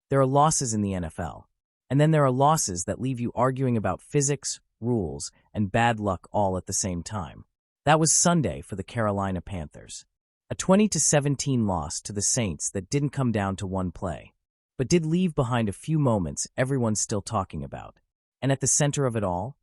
There are losses in the NFL. And then there are losses that leave you arguing about physics, rules, and bad luck all at the same time. That was Sunday for the Carolina Panthers. A 20-17 loss to the Saints that didn't come down to one play, but did leave behind a few moments everyone's still talking about. And at the center of it all,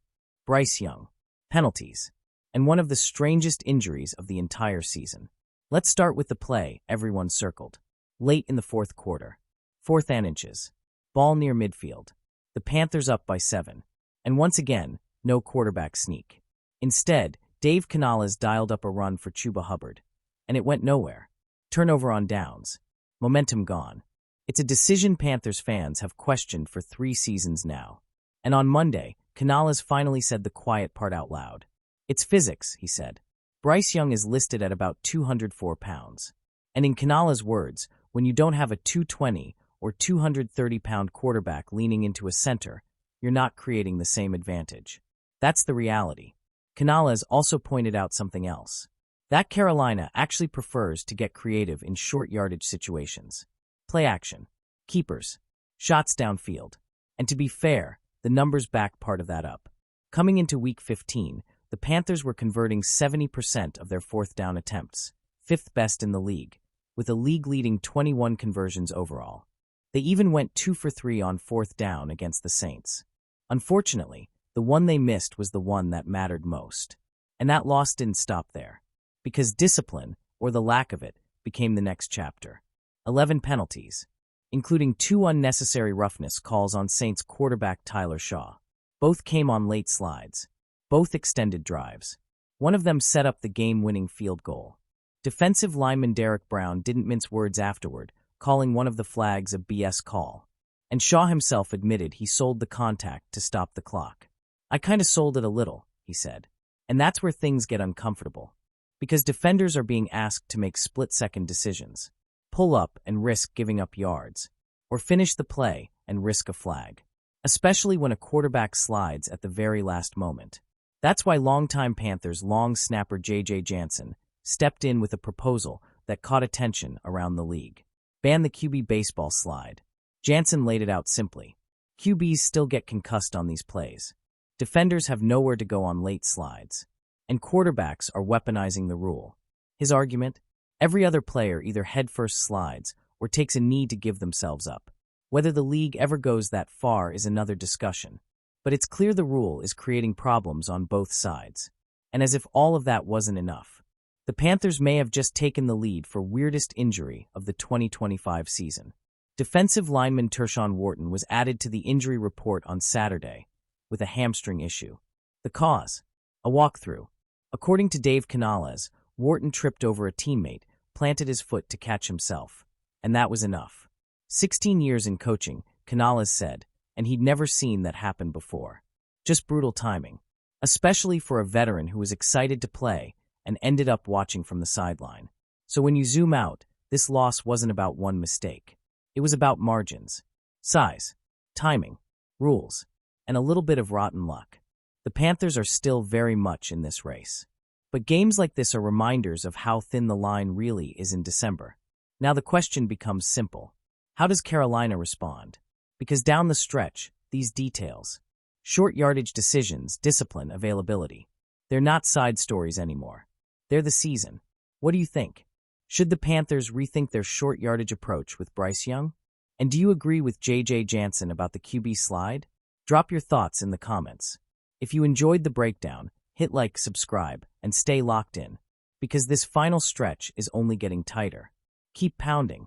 Bryce Young, penalties, and one of the strangest injuries of the entire season. Let's start with the play everyone circled. Late in the fourth quarter. 4th and inches. Ball near midfield. The Panthers up by 7. And once again, no quarterback sneak. Instead, Dave Canales dialed up a run for Chuba Hubbard. And it went nowhere. Turnover on downs. Momentum gone. It's a decision Panthers fans have questioned for 3 seasons now. And on Monday, Canales finally said the quiet part out loud. It's physics, he said. Bryce Young is listed at about 204 pounds. And in Canales' words, when you don't have a 220 or 230-pound quarterback leaning into a center, you're not creating the same advantage. That's the reality. Canales also pointed out something else. That Carolina actually prefers to get creative in short yardage situations. Play action, keepers, shots downfield. And to be fair, the numbers back part of that up. Coming into Week 15, the Panthers were converting 70% of their 4th down attempts, 5th best in the league, with a league-leading 21 conversions overall. They even went 2 for 3 on 4th down against the Saints. Unfortunately, the one they missed was the one that mattered most. And that loss didn't stop there, because discipline, or the lack of it, became the next chapter. 11 penalties, including 2 unnecessary roughness calls on Saints quarterback Tyler Shaw. Both came on late slides. Both extended drives. One of them set up the game-winning field goal. Defensive lineman Derek Brown didn't mince words afterward, calling one of the flags a BS call. And Shaw himself admitted he sold the contact to stop the clock. I kinda sold it a little, he said. And that's where things get uncomfortable. Because defenders are being asked to make split-second decisions. Pull up and risk giving up yards. Or finish the play and risk a flag. Especially when a quarterback slides at the very last moment. That's why longtime Panthers long snapper J.J. Jansen stepped in with a proposal that caught attention around the league. Ban the QB baseball slide. Jansen laid it out simply. QBs still get concussed on these plays. Defenders have nowhere to go on late slides. And quarterbacks are weaponizing the rule. His argument? Every other player either headfirst slides or takes a knee to give themselves up. Whether the league ever goes that far is another discussion. But it's clear the rule is creating problems on both sides. And as if all of that wasn't enough, the Panthers may have just taken the lead for weirdest injury of the 2025 season. Defensive lineman Tershawn Wharton was added to the injury report on Saturday with a hamstring issue. The cause? A walkthrough. According to Dave Canales, Wharton tripped over a teammate, planted his foot to catch himself. And that was enough. 16 years in coaching, Canales said, and he'd never seen that happen before. Just brutal timing. Especially for a veteran who was excited to play and ended up watching from the sideline. So when you zoom out, this loss wasn't about one mistake. It was about margins, size, timing, rules, and a little bit of rotten luck. The Panthers are still very much in this race. But games like this are reminders of how thin the line really is in December. Now the question becomes simple. How does Carolina respond? Because down the stretch, these details, short yardage decisions, discipline, availability, they're not side stories anymore. They're the season. What do you think? Should the Panthers rethink their short yardage approach with Bryce Young? And do you agree with J.J. Jansen about the QB slide? Drop your thoughts in the comments. If you enjoyed the breakdown, hit like, subscribe, and stay locked in, because this final stretch is only getting tighter. Keep pounding.